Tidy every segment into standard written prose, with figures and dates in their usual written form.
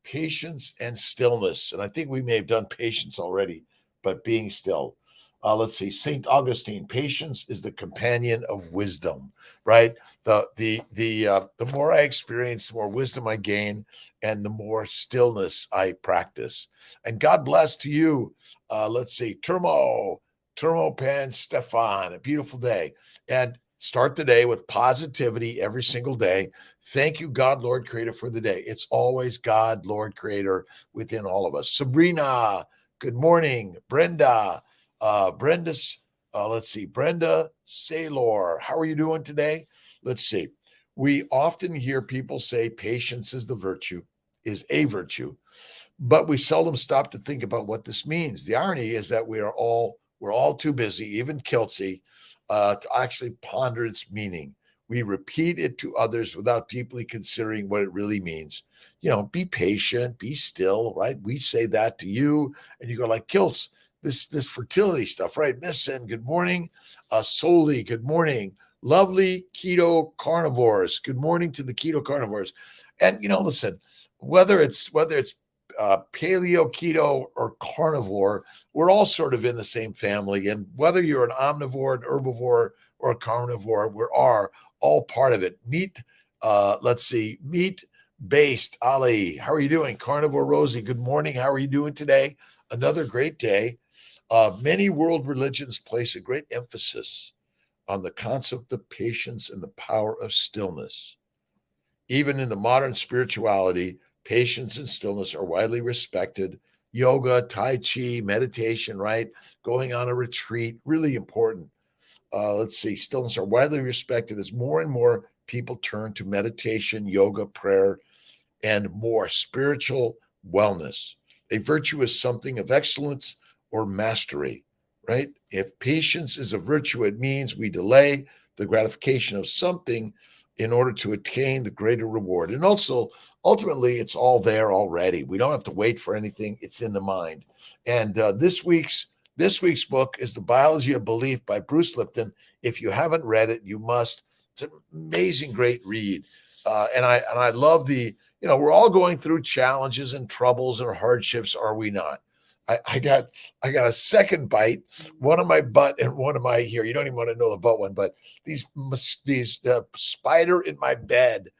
patience and stillness. And I think we may have done patience already, but being still. Let's see, St. Augustine, patience is the companion of wisdom, right? The more I experience, the more wisdom I gain, and the more stillness I practice. And God bless to you. Let's see, Termo Pan Stefan, a beautiful day. And start the day with positivity every single day. Thank you, God, Lord, Creator, for the day. It's always God, Lord, Creator within all of us. Sabrina, good morning. Brenda, let's see, Brenda Saylor, how are you doing today? Let's see. We often hear people say patience is a virtue, but we seldom stop to think about what this means. The irony is that we're all too busy, even Kiltz, to actually ponder its meaning. We repeat it to others without deeply considering what it really means. Be patient, be still, right? We say that to you, and you go like, Kiltz, this fertility stuff, right? Miss N, good morning. Soli, good morning. Lovely keto carnivores, good morning to the keto carnivores. And listen, whether it's paleo, keto, or carnivore, we're all sort of in the same family. And whether you're an omnivore, an herbivore, or a carnivore, we are all part of it. Meat-based Ali, how are you doing? Carnivore Rosie, good morning. How are you doing today? Another great day. Many world religions place a great emphasis on the concept of patience and the power of stillness. Even in the modern spirituality, patience and stillness are widely respected. Yoga, Tai Chi, meditation, right? Going on a retreat, really important. Let's see, stillness are widely respected as more and more people turn to meditation, yoga, prayer, and more spiritual wellness. A virtue is something of excellence or mastery, right? If patience is a virtue, it means we delay the gratification of something in order to attain the greater reward. And also, ultimately, it's all there already. We don't have to wait for anything. It's in the mind. And this week's book is The Biology of Belief by Bruce Lipton. If you haven't read it, you must. It's an amazing, great read. And I love we're all going through challenges and troubles or hardships, are we not? I got a second bite, one of my butt and one of my here. You don't even want to know the butt one, but these spider in my bed.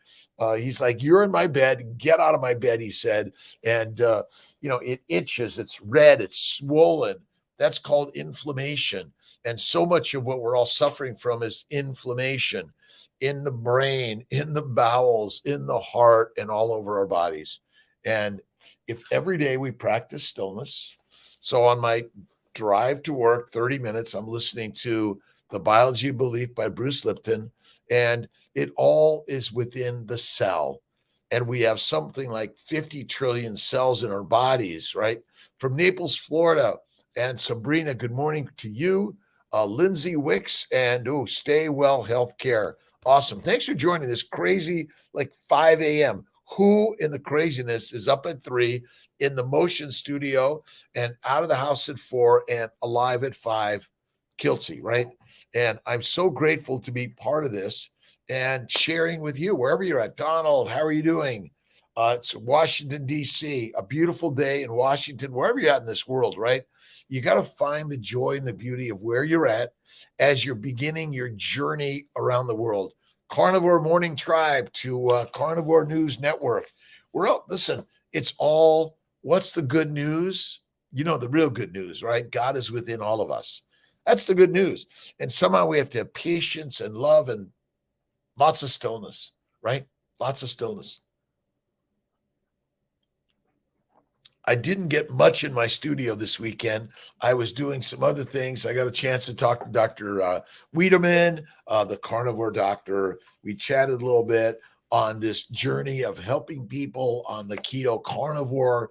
He's like, you're in my bed, get out of my bed, he said. And, it itches, it's red, it's swollen. That's called inflammation. And so much of what we're all suffering from is inflammation in the brain, in the bowels, in the heart, and all over our bodies. And if every day we practice stillness, so on my drive to work, 30 minutes, I'm listening to The Biology of Belief by Bruce Lipton, and it all is within the cell. And we have something like 50 trillion cells in our bodies, right? From Naples, Florida. And Sabrina, good morning to you. Lindsay Wicks and Stay Well Healthcare. Awesome. Thanks for joining this crazy, like 5 a.m. Who in the craziness is up at 3 in the motion studio and out of the house at 4 and alive at 5, Kiltz, right? And I'm so grateful to be part of this and sharing with you wherever you're at. Donald, how are you doing? It's Washington, D.C., a beautiful day in Washington, wherever you're at in this world, right? You got to find the joy and the beauty of where you're at as you're beginning your journey around the world. Carnivore Morning Tribe to Carnivore News Network. We're out. Listen, it's all, what's the good news? The real good news, right? God is within all of us. That's the good news. And somehow we have to have patience and love and lots of stillness, right? Lots of stillness. I didn't get much in my studio this weekend. I was doing some other things. I got a chance to talk to Dr. Wiedemann, the carnivore doctor. We chatted a little bit on this journey of helping people on the keto carnivore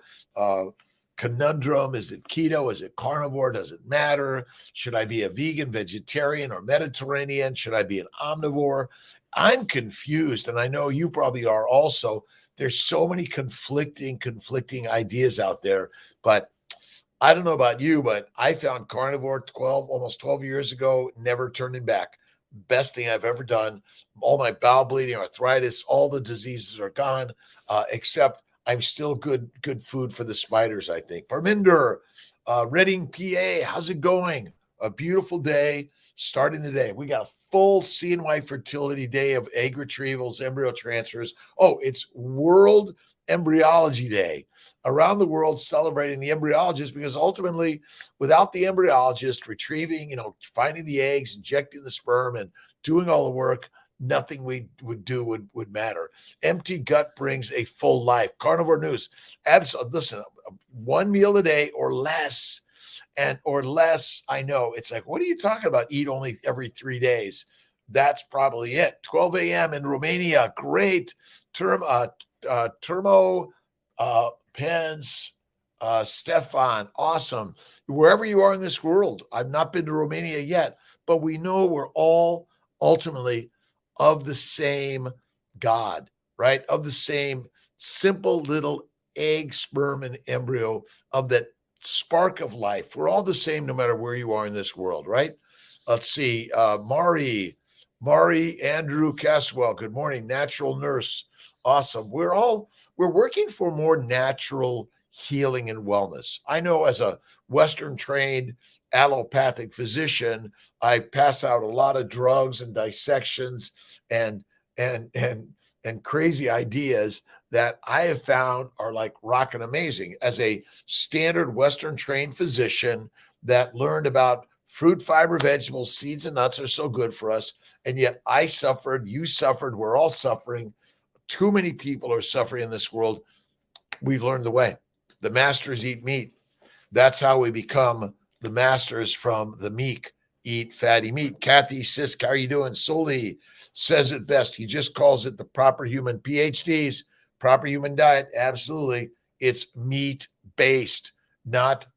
conundrum. Is it keto? Is it carnivore? Does it matter? Should I be a vegan, vegetarian, or Mediterranean? Should I be an omnivore? I'm confused, and I know you probably are also. There's so many conflicting ideas out there, but I don't know about you, but I found carnivore almost 12 years ago, never turning back. Best thing I've ever done. All my bowel bleeding, arthritis, all the diseases are gone, except I'm still good food for the spiders, I think. Parminder, Reading, PA, how's it going? A beautiful day, starting the day. We got a full Cny Fertility Day of egg retrievals, embryo transfers. Oh, it's World Embryology Day. Around the world celebrating the embryologist, because ultimately, without the embryologist retrieving, finding the eggs, injecting the sperm, and doing all the work, nothing we would do would matter. Empty gut brings a full life. Carnivore News. Absolutely. Listen, one meal a day or less. I know it's like, what are you talking about? Eat only every 3 days. That's probably it. 12 a.m. in Romania. Great. Termo Pens, Stefan. Awesome. Wherever you are in this world, I've not been to Romania yet, but we know we're all ultimately of the same God, right? Of the same simple little egg, sperm, and embryo of that spark of life. We're all the same no matter where you are in this world, right? Let's see. Mari, Andrew Caswell, good morning. Natural nurse. Awesome. We're working for more natural healing and wellness. I know as a Western trained allopathic physician, I pass out a lot of drugs and dissections and crazy ideas that I have found are like rockin' amazing. As a standard Western trained physician that learned about fruit, fiber, vegetables, seeds, and nuts are so good for us. And yet I suffered, you suffered, we're all suffering. Too many people are suffering in this world. We've learned the way. The masters eat meat. That's how we become the masters from the meek eat fatty meat. Kathy Sisk, how are you doing? Soli says it best. He just calls it the proper human PhDs, proper human diet. Absolutely. It's meat-based, not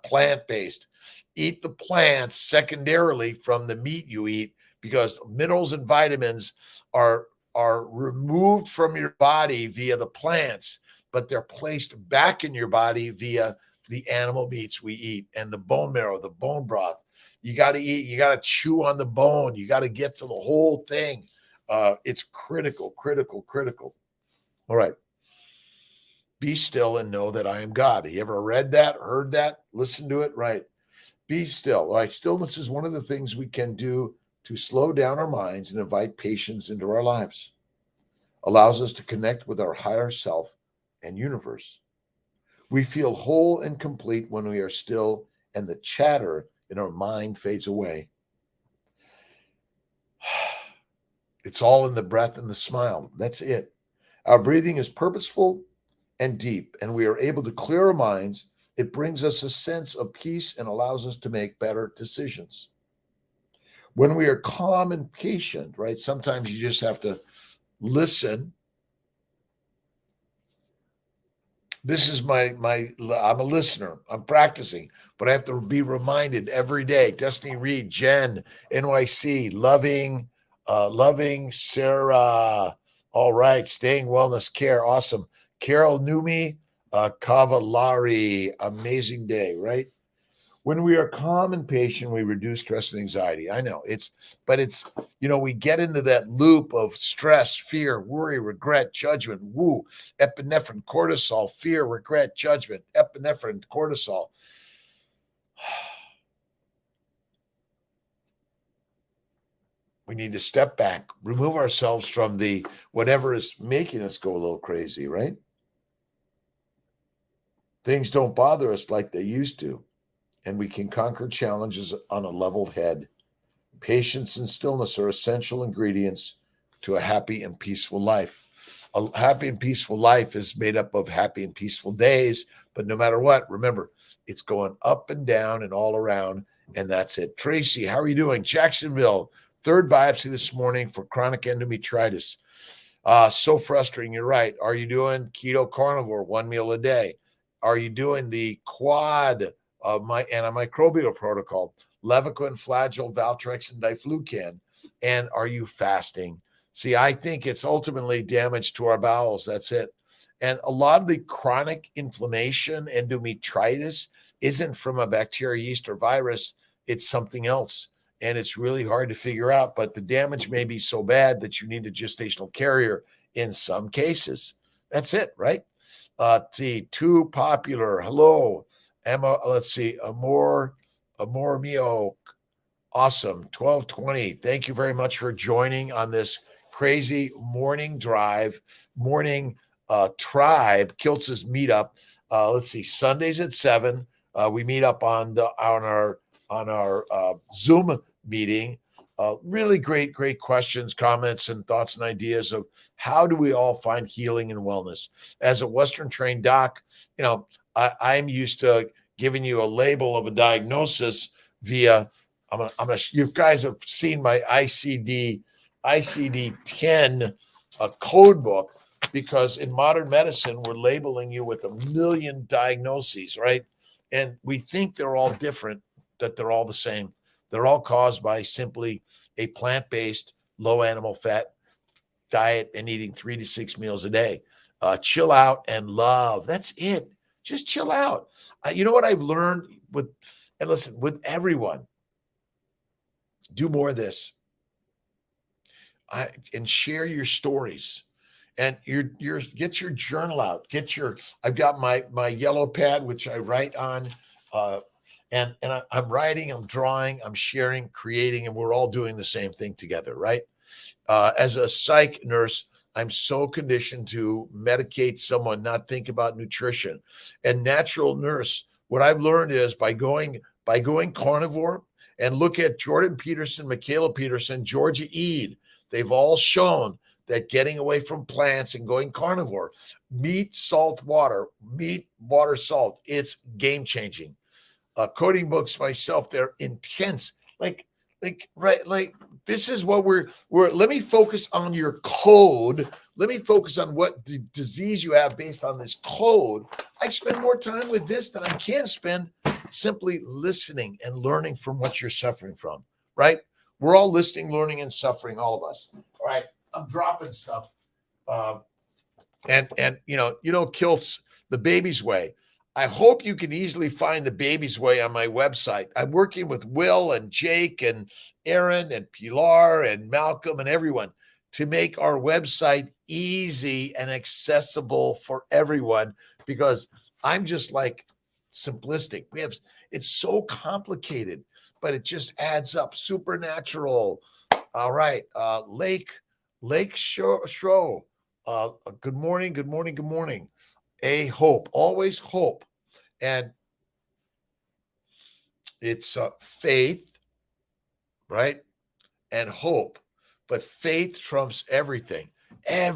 plant-based. Eat the plants secondarily from the meat you eat, because minerals and vitamins are removed from your body via the plants, but they're placed back in your body via the animal meats we eat and the bone marrow, the bone broth. You got to eat, you got to chew on the bone. You got to get to the whole thing. It's critical. All right. Be still and know that I am God. You ever read that, heard that, listened to it? Right. Be still. All right. Stillness is one of the things we can do to slow down our minds and invite patience into our lives. Allows us to connect with our higher self and universe. We feel whole and complete when we are still, and the chatter in our mind fades away. It's all in the breath and the smile. That's it. Our breathing is purposeful and deep, and we are able to clear our minds. It brings us a sense of peace and allows us to make better decisions. When we are calm and patient, right? Sometimes you just have to listen. This is I'm a listener. I'm practicing, but I have to be reminded every day. Destiny Reed, Jen, NYC, loving Sarah. All right. Staying wellness care. Awesome. Carol Numi, Cavallari. Amazing day, right? When we are calm and patient, we reduce stress and anxiety. I know we get into that loop of stress, fear, worry, regret, judgment, epinephrine, cortisol, fear, regret, judgment, epinephrine, cortisol. We need to step back, remove ourselves from the whatever is making us go a little crazy, right? Things don't bother us like they used to, and we can conquer challenges on a level head. Patience and stillness are essential ingredients to a happy and peaceful life. A happy and peaceful life is made up of happy and peaceful days, but no matter what, remember, it's going up and down and all around, and that's it. Tracy, how are you doing? Jacksonville, third biopsy this morning for chronic endometritis. So frustrating. You're right. Are you doing keto carnivore, one meal a day? Are you doing the quad my antimicrobial protocol, Levaquin, Flagyl, Valtrex, and Diflucan? And are you fasting? See, I think it's ultimately damage to our bowels. That's it. And a lot of the chronic inflammation, endometritis, isn't from a bacteria, yeast, or virus. It's something else. And it's really hard to figure out. But the damage may be so bad that you need a gestational carrier in some cases. That's it, right? Too popular. Hello, Emma. Let's see. Amor mio. Awesome. 1220. Thank you very much for joining on this crazy morning drive, morning tribe, Kiltz's meetup. Let's see, Sundays at 7. We meet up on our Zoom meeting. Really great questions, comments, and thoughts and ideas of how do we all find healing and wellness. As a Western trained doc, I'm used to giving you a label of a diagnosis via you guys have seen my ICD-10 code book, because in modern medicine, we're labeling you with 1,000,000 diagnoses, right? And we think they're all different, that they're all the same. They're all caused by simply a plant-based, low animal fat diet and eating 3 to 6 meals a day. Chill out and love. That's it. Just chill out. You know what I've learned with everyone, do more of this. And share your stories, and get your journal out. I've got my yellow pad, which I write on, and I'm writing, I'm drawing, I'm sharing, creating, and we're all doing the same thing together, right? As a psych nurse, I'm so conditioned to medicate someone, not think about nutrition. And natural nurse, what I've learned is by going carnivore, and look at Jordan Peterson, Michaela Peterson, Georgia Ede. They've all shown that getting away from plants and going carnivore, meat, water, salt, it's game changing. Coding books myself, they're intense. Like this is what we're let me focus on your code. Let me focus on what the disease you have based on this code. I spend more time with this than I can spend simply listening and learning from what you're suffering from, right? We're all listening, learning, and suffering, all of us. All right. I'm dropping stuff. And Kiltz, the baby's way. I hope you can easily find the baby's way on my website. I'm working with Will and Jake and Aaron and Pilar and Malcolm and everyone to make our website easy and accessible for everyone, because I'm just like simplistic. It's so complicated, but it just adds up. Supernatural. All right. Lake Shro. Good morning. A hope, always hope. And it's faith, right? And hope. But faith trumps everything. All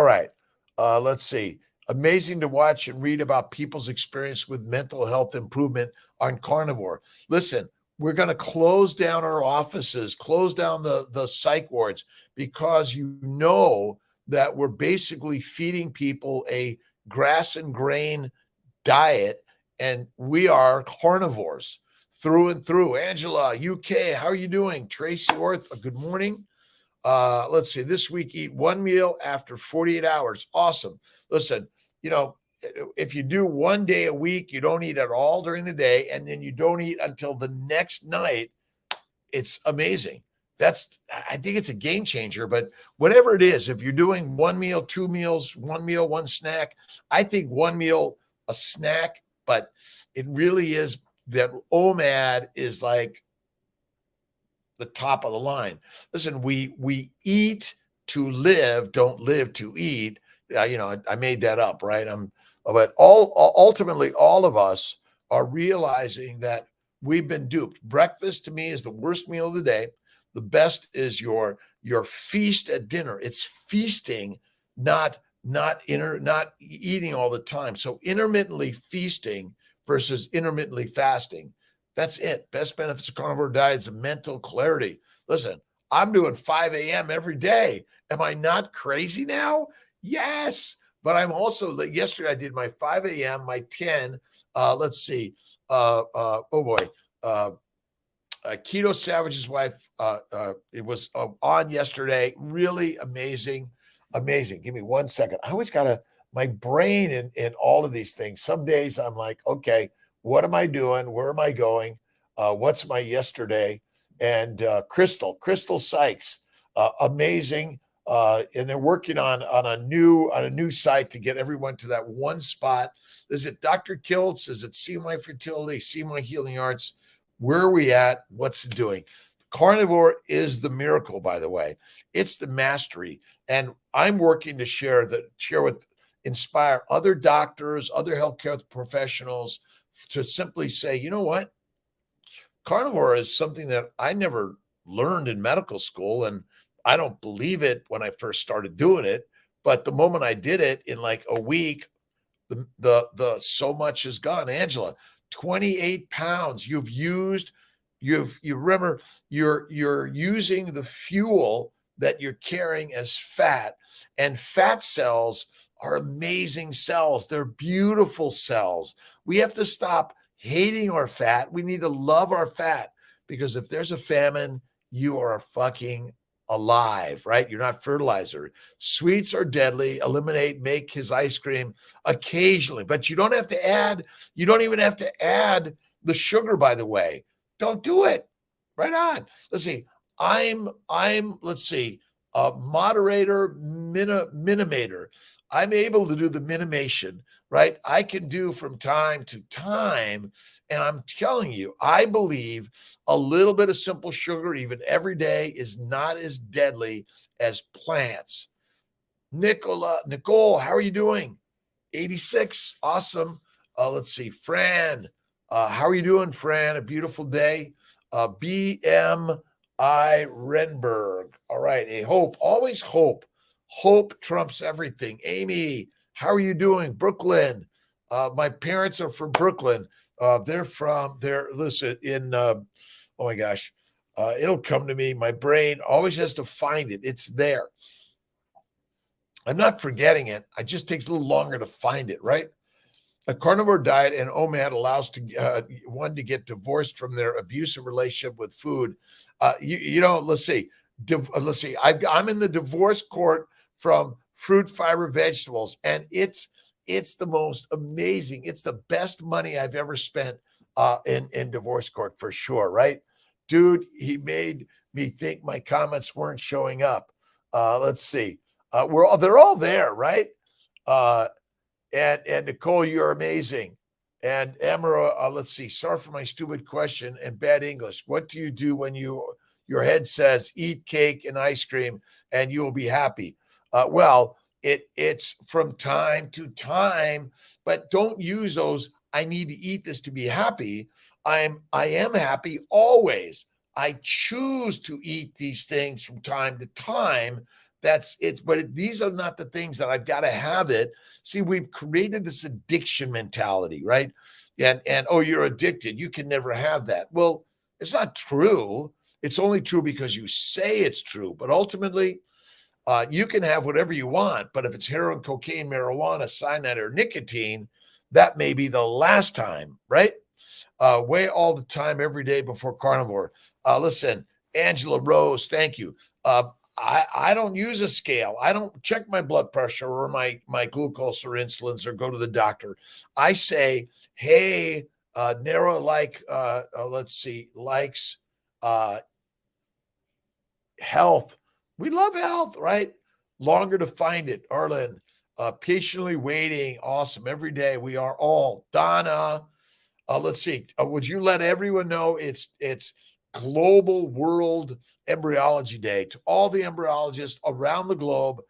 right. Let's see. Amazing to watch and read about people's experience with mental health improvement on carnivore. Listen, we're going to close down our offices, close down the psych wards, because that we're basically feeding people a grass and grain diet, and we are carnivores through and through. Angela, UK, how are you doing? Tracy Orth, good morning. Let's see, this week, eat one meal after 48 hours. Awesome. Listen, if you do one day a week, you don't eat at all during the day, and then you don't eat until the next night, it's amazing. I think it's a game changer. But whatever it is, if you're doing one meal, 2 meals, 1 meal, 1 snack, I think 1 meal, a snack, but it really is that OMAD is like the top of the line. Listen, we eat to live, don't live to eat. I made that up, right? But ultimately, all of us are realizing that we've been duped. Breakfast to me is the worst meal of the day. The best is your feast at dinner. It's feasting, not eating all the time. So intermittently feasting versus intermittently fasting. That's it. Best benefits of carnivore diet is mental clarity. Listen, I'm doing 5 a.m. every day. Am I not crazy now? Yes. But I'm also, yesterday I did my 5 a.m., my 10. Let's see. Keto Savage's wife. It was on yesterday. Really amazing. Give me 1 second. I always got my brain in all of these things. Some days I'm like, okay, what am I doing? Where am I going? What's my yesterday? And Crystal Sykes, amazing. and they're working on a new site to get everyone to that one spot. Is it Dr. Kiltz? Is it Cny Fertility? Cny Healing Arts? Where are we at? What's it doing? Carnivore is the miracle, by the way. It's the mastery, and I'm working to share with inspire other doctors, other healthcare professionals to simply say, you know what? Carnivore is something that I never learned in medical school, and I don't believe it when I first started doing it. But the moment I did it, in like a week, the so much is gone. Angela, 28 pounds. You remember you're using the fuel that you're carrying as fat, and fat cells are amazing cells. They're beautiful cells. We have to stop hating our fat. We need to love our fat, because if there's a famine, you are fucking alive, right? You're not fertilizer. Sweets are deadly. Eliminate, make his ice cream occasionally, but you don't even have to add the sugar, by the way. Don't do it. Right on. Let's see. Let's see, a moderator, minimator. I'm able to do the minimation, right? I can do from time to time. And I'm telling you, I believe a little bit of simple sugar, even every day, is not as deadly as plants. Nicole, how are you doing? 86. Awesome. Let's see. Fran, how are you doing, Fran? A beautiful day. BMI Renberg. All right. A hope. Always hope. Hope trumps everything. Amy, how are you doing? Brooklyn. My parents are from Brooklyn. Listen, oh my gosh. It'll come to me. My brain always has to find it. It's there. I'm not forgetting it. It just takes a little longer to find it, right? A carnivore diet and OMAD allows one to get divorced from their abusive relationship with food. Let's see. I'm in the divorce court from fruit, fiber, vegetables, and it's the most amazing. It's the best money I've ever spent in divorce court, for sure, right? Dude, he made me think my comments weren't showing up. Let's see. They're all there, right? And Nicole, you're amazing. And Emma, let's see. Sorry for my stupid question and bad English. What do you do when your head says eat cake and ice cream and you will be happy? It's from time to time, but don't use those. I need to eat this to be happy. I am happy always. I choose to eat these things from time to time. That's it. But these are not the things that I've got to have it. See, we've created this addiction mentality, right? And oh, you're addicted. You can never have that. Well, it's not true. It's only true because you say it's true. But ultimately, you can have whatever you want. But if it's heroin, cocaine, marijuana, cyanide, or nicotine, that may be the last time, right? Weigh all the time, every day before carnivore. Listen, Angela Rose, thank you. I don't use a scale. I don't check my blood pressure or my glucose or insulins or go to the doctor. I say, hey, Nara, let's see, likes health. We love health, right? Longer to find it. Arlen, patiently waiting. Awesome. Every day we are all. Donna, let's see. Would you let everyone know it's Global World Embryology Day? To all the embryologists around the globe,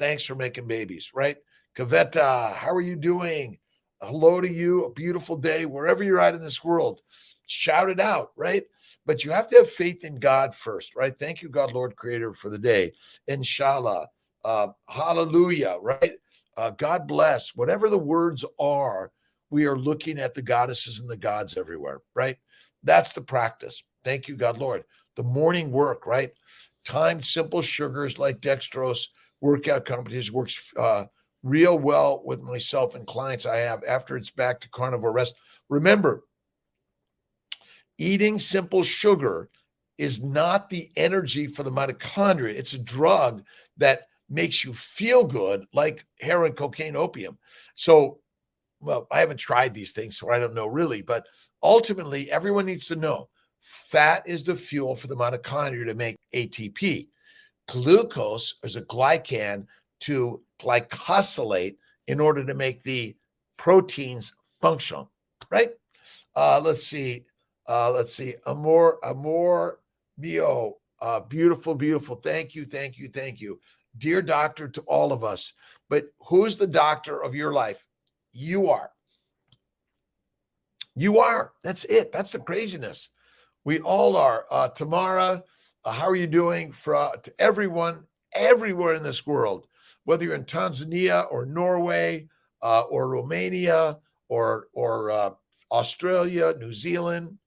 thanks for making babies, right? Kaveta, how are you doing? Hello to you. A beautiful day wherever you're at in this world. Shout it out, right? But you have to have faith in God first, right? Thank you, God, Lord, Creator, for the day. Inshallah. Hallelujah, right? God bless. Whatever the words are, we are looking at the goddesses and the gods everywhere, right? That's the practice. Thank you, God, Lord. The morning work, right? Timed simple sugars like dextrose workout companies works real well with myself and clients I have after it's back to carnivore rest. Remember, eating simple sugar is not the energy for the mitochondria. It's a drug that makes you feel good, like heroin, cocaine, opium. So, well, I haven't tried these things, so I don't know really, but ultimately everyone needs to know fat is the fuel for the mitochondria to make ATP. glucose is a glycan to glycosylate in order to make the proteins functional, right? Let's see. Amor mio. Beautiful, beautiful. Thank you, thank you, thank you. Dear doctor to all of us. But who's the doctor of your life? You are. You are. That's it. That's the craziness. We all are. Tamara, how are you doing? To everyone, everywhere in this world, whether you're in Tanzania or Norway or Romania or Australia, New Zealand.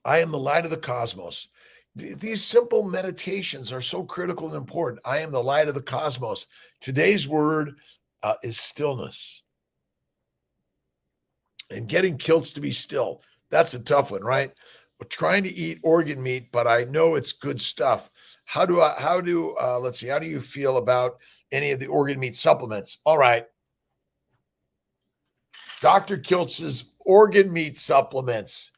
I am the light of the cosmos. These simple meditations are so critical and important. I am the light of the cosmos. Today's word is stillness. And getting Kiltz to be still, that's a tough one, right? We're trying to eat organ meat, but I know it's good stuff. Let's see, how do you feel about any of the organ meat supplements? All right. Dr. Kiltz's organ meat supplements,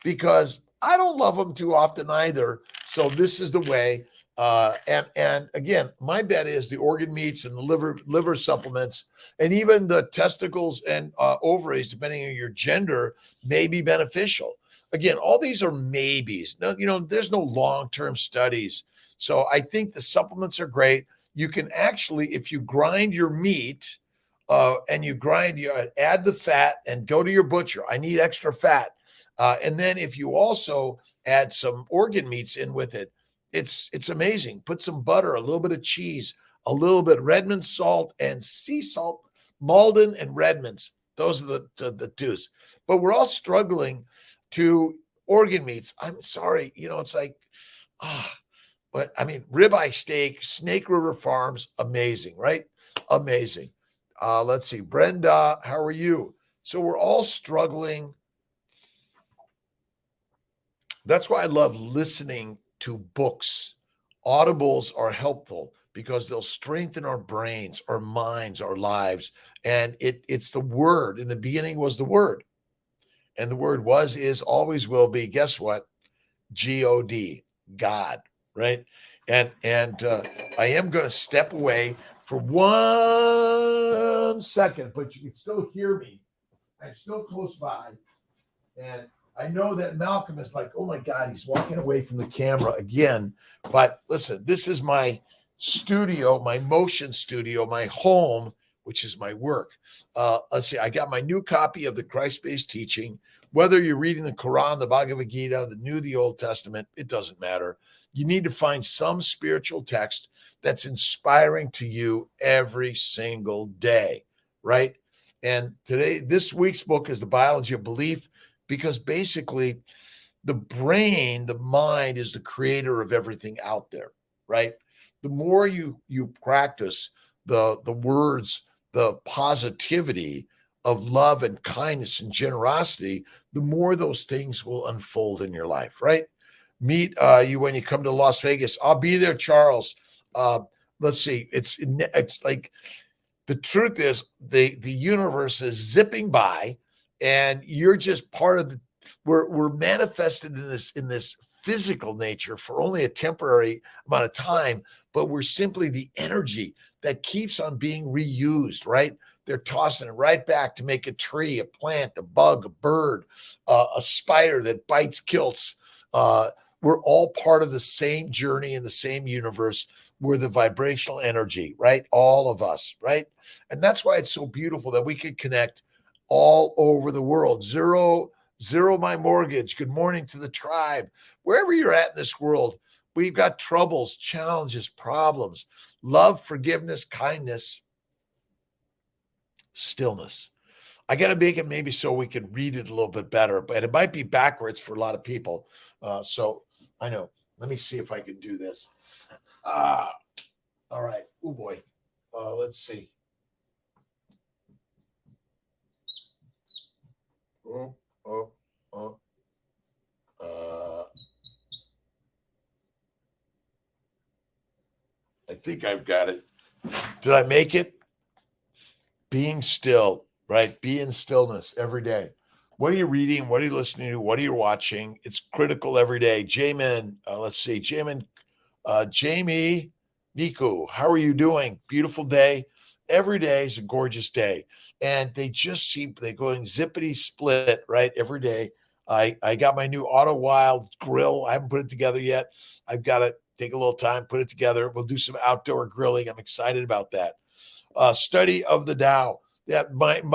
because I don't love them too often either. So this is the way. And again, my bet is the organ meats and the liver supplements, and even the testicles and ovaries, depending on your gender, may be beneficial. Again, all these are maybes. No, there's no long-term studies. So I think the supplements are great. You can actually, if you grind your meat and you add the fat and go to your butcher. I need extra fat. And then if you also add some organ meats in with it, it's amazing. Put some butter, a little bit of cheese, a little bit of Redmond salt and sea salt, Malden and Redmond's. Those are the twos. But we're all struggling to organ meats. I'm sorry. It's like, but I mean, ribeye steak, Snake River Farms, amazing, right? Amazing. Let's see. Brenda, how are you? So we're all struggling. That's why I love listening to books. Audibles are helpful because they'll strengthen our brains, our minds, our lives. And it's the word. In the beginning was the word. And the word was, is, always will be. Guess what? God, God, right? And I am going to step away for 1 second, but you can still hear me. I'm still close by. And I know that Malcolm is like, oh my God, he's walking away from the camera again. But listen, this is my studio, my motion studio, my home, which is my work. Let's see, I got my new copy of the Christ-based teaching. Whether you're reading the Quran, the Bhagavad Gita, the New, the Old Testament, it doesn't matter. You need to find some spiritual text that's inspiring to you every single day, right? And this week's book is The Biology of Belief, because basically the brain, the mind is the creator of everything out there, right? The more you practice the words, the positivity of love and kindness and generosity, the more those things will unfold in your life, right? Meet you when you come to Las Vegas. I'll be there, Charles. Let's see. It's like, the truth is the universe is zipping by, and you're just part of we're manifested in this physical nature for only a temporary amount of time, but we're simply the energy that keeps on being reused, right? They're tossing it right back to make a tree, a plant, a bug, a bird, a spider that bites Kiltz. We're all part of the same journey in the same universe. We're the vibrational energy, right? All of us, right? And that's why it's so beautiful that we can connect all over the world. Zero my mortgage. Good morning to the tribe. Wherever you're at in this world, we've got troubles, challenges, problems, love, forgiveness, kindness, stillness. I got to make it maybe so we can read it a little bit better, but it might be backwards for a lot of people. So I know. Let me see if I can do this. All right. Oh boy. Let's see. I think I've got it. Did I make it? Being still, right? Be in stillness every day. What are you reading? What are you listening to? What are you watching? It's critical every day. Jamin, let's see. Jamie Miku, how are you doing? Beautiful day. Every day is a gorgeous day. And they just seem, they going zippity split, right? Every day. I got my new Auto Wild grill. I haven't put it together yet. I've got to take a little time, put it together. We'll do some outdoor grilling. I'm excited about that. Study of the Tao. That my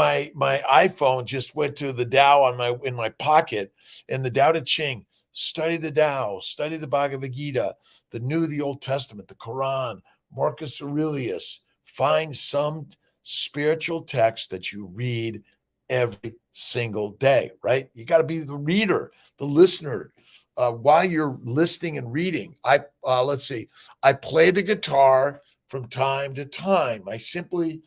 iPhone just went to the Tao in my pocket, and the Tao Te Ching. Study the Tao, study the Bhagavad Gita, the Old Testament, the Quran, Marcus Aurelius. Find some spiritual text that you read every single day, right? You got to be the reader, the listener. While you're listening and reading, let's see, I play the guitar from time to time. I simply,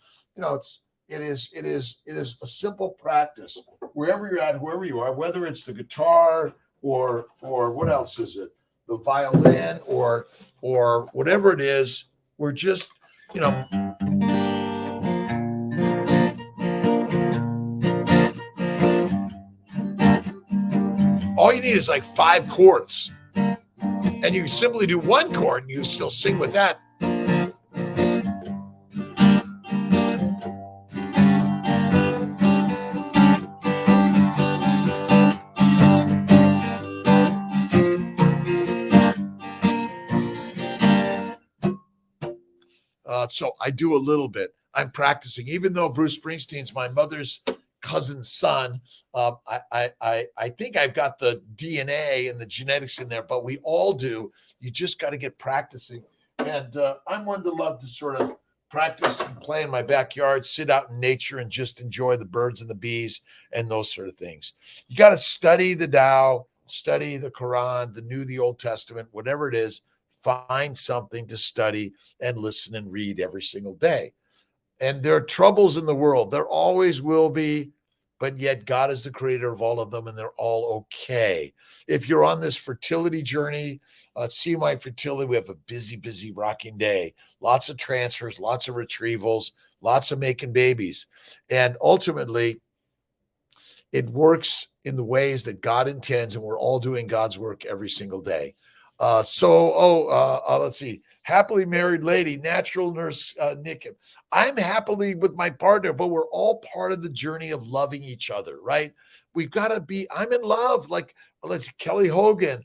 it is a simple practice wherever you're at, whoever you are, whether it's the guitar or what else is it, the violin or whatever it is. We're just, all you need is like 5 chords, and you simply do 1 chord and you still sing with that. So I do a little bit. I'm practicing, even though Bruce Springsteen's my mother's cousin's son. I think I've got the DNA and the genetics in there, but we all do. You just got to get practicing. And I'm one to love to sort of practice and play in my backyard, sit out in nature and just enjoy the birds and the bees and those sort of things. You got to study the Tao, study the Quran, the Old Testament, whatever it is. Find something to study and listen and read every single day. And there are troubles in the world. There always will be, but yet God is the creator of all of them, and they're all okay. If you're on this fertility journey, Cny Fertility, we have a busy, rocking day. Lots of transfers, lots of retrievals, lots of making babies. And ultimately, it works in the ways that God intends, and we're all doing God's work every single day. Let's see. Happily married lady, natural nurse, Nick. I'm happily with my partner, but we're all part of the journey of loving each other, right? We've got to be, I'm in love. Like, let's see, Kelly Hogan,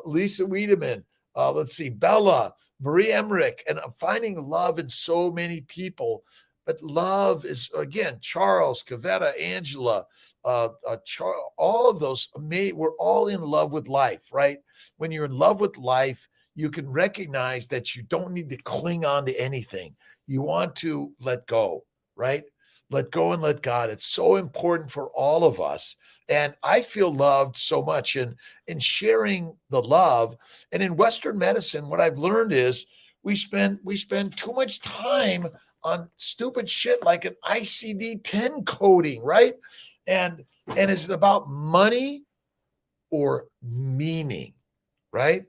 Lisa Wiedemann, let's see, Bella, Marie Emmerich, and I'm finding love in so many people. But love is, again, Charles, Cavetta, Angela, all of those, we're all in love with life, right? When you're in love with life, you can recognize that you don't need to cling on to anything. You want to let go, right? Let go and let God. It's so important for all of us. And I feel loved so much in sharing the love. And in Western medicine, what I've learned is we spend too much time on stupid shit like an ICD-10 coding, right? And is it about money or meaning, right?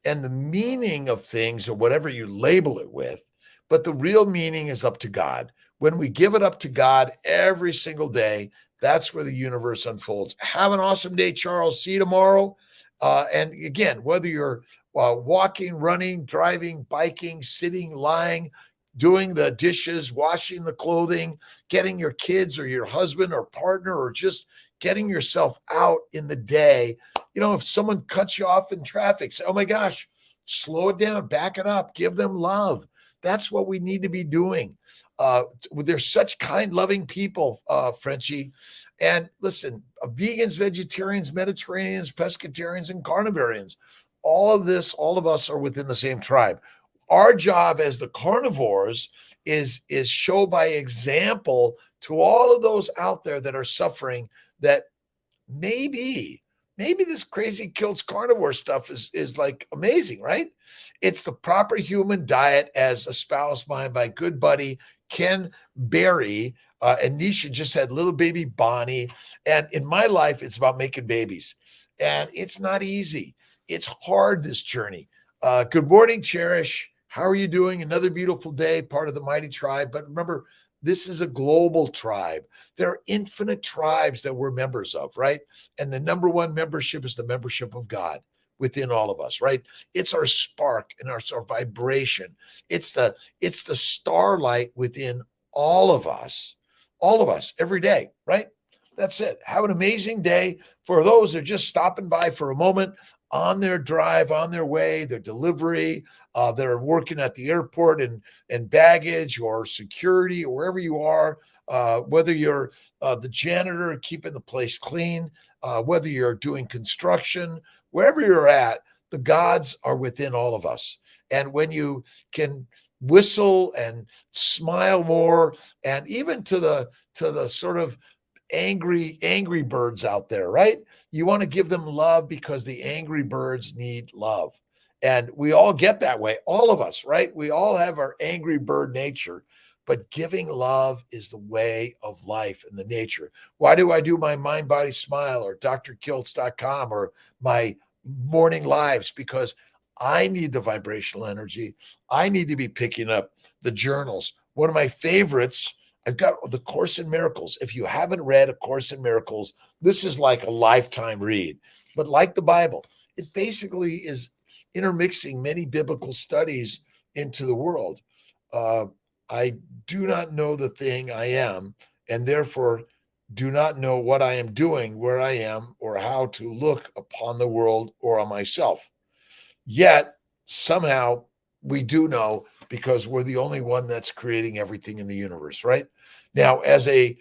And the meaning of things, or whatever you label it with, but the real meaning is up to God. When we give it up to God every single day, that's where the universe unfolds. Have an awesome day, Charles. See you tomorrow. And again, whether you're walking, running, driving, biking, sitting, lying, doing the dishes, washing the clothing, getting your kids or your husband or partner, or just getting yourself out in the day. If someone cuts you off in traffic, say, oh my gosh, slow it down, back it up, give them love. That's what we need to be doing. There's such kind, loving people, Frenchie. And listen, vegans, vegetarians, Mediterraneans, pescatarians, and carnivarians, all of us are within the same tribe. Our job as the carnivores is show by example to all of those out there that are suffering that maybe this crazy Kiltz carnivore stuff is like amazing, right? It's the proper human diet as espoused by my good buddy Ken Berry. And Nisha just had little baby Bonnie. And in my life, it's about making babies. And it's not easy. It's hard, this journey. Good morning, Cherish. How are you doing? Another beautiful day, part of the mighty tribe. But remember, this is a global tribe. There are infinite tribes that we're members of, right? And the number one membership is the membership of God within all of us, right? It's our spark and our vibration. It's the starlight within all of us every day, right? That's it. Have an amazing day. For those that are just stopping by for a moment on their drive, on their way, their delivery, they're working at the airport and baggage or security or wherever you are, whether you're the janitor keeping the place clean, whether you're doing construction, wherever you're at, the gods are within all of us. And when you can whistle and smile more, and even to the sort of angry birds out there, right? You want to give them love because the angry birds need love. And we all get that way, all of us, right? We all have our angry bird nature, but giving love is the way of life and the nature. Why do I do my mind, body, smile or drkiltz.com or my morning lives? Because I need the vibrational energy. I need to be picking up the journals. One of my favorites, I've got the Course in Miracles. If you haven't read A Course in Miracles, this is like a lifetime read. But like the Bible, it basically is intermixing many biblical studies into the world. I do not know the thing I am, and therefore do not know what I am doing, where I am, or how to look upon the world or on myself. Yet somehow we do know because we're the only one that's creating everything in the universe, right? Now, as a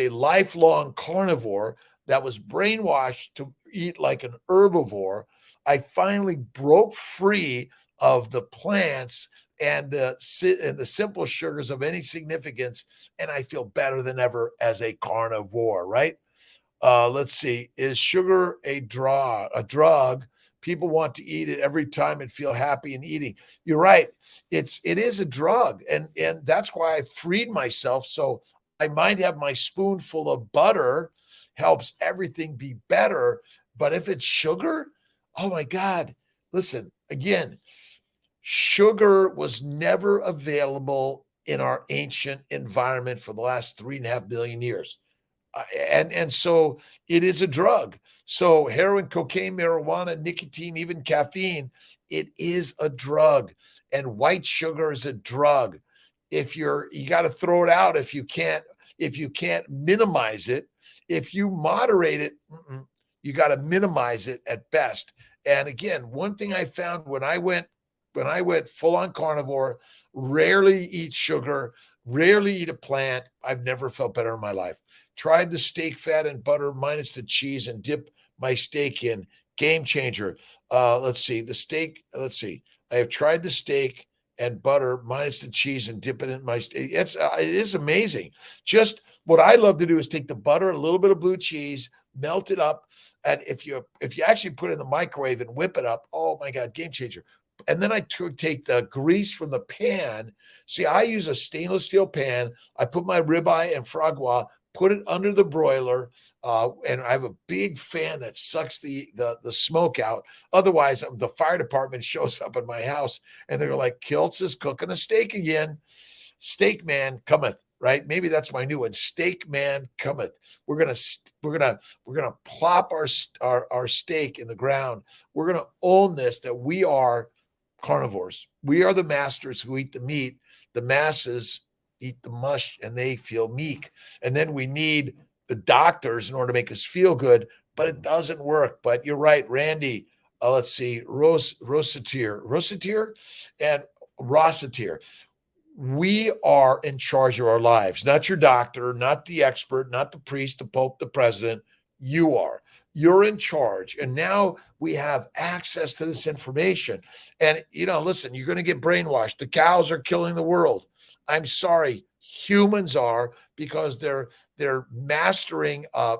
lifelong carnivore that was brainwashed to eat like an herbivore, I finally broke free of the plants and the simple sugars of any significance, and I feel better than ever as a carnivore, right? Let's see. Is sugar a drug? People want to eat it every time and feel happy in eating. You're right. It is a drug, and that's why I freed myself. So I might have my spoonful of butter, helps everything be better. But if it's sugar, oh my God! Listen again. Sugar was never available in our ancient environment for the last 3.5 billion years. And so it is a drug. So heroin, cocaine, marijuana, nicotine, even caffeine, it is a drug. And white sugar is a drug. You got to throw it out if you can't minimize it. If you moderate it, you got to minimize it at best. And again, one thing I found when I went full on carnivore, rarely eat sugar, rarely eat a plant. I've never felt better in my life. Tried the steak fat and butter minus the cheese and dip my steak in. Game changer. Let's see. The steak, let's see. I have tried the steak and butter minus the cheese and dip it in my steak. It is amazing. Just what I love to do is take the butter, a little bit of blue cheese, melt it up. And if you actually put it in the microwave and whip it up, oh my God, game changer. And then I take the grease from the pan. See, I use a stainless steel pan. I put my ribeye and foie gras, put it under the broiler, and I have a big fan that sucks the smoke out. Otherwise, the fire department shows up at my house and they're like, "Kiltz is cooking a steak again. Steak man cometh." Right? Maybe that's my new one. Steak man cometh. We're gonna plop our steak in the ground. We're gonna own this that we are carnivores. We are the masters who eat the meat. The masses eat the mush and they feel meek. And then we need the doctors in order to make us feel good, but it doesn't work. But you're right, Randy. Let's see, Rossetier and Rossetier. We are in charge of our lives, not your doctor, not the expert, not the priest, the pope, the president. You are. You're in charge. And now we have access to this information. And, listen, you're going to get brainwashed. The cows are killing the world. I'm sorry. Humans are, because they're mastering a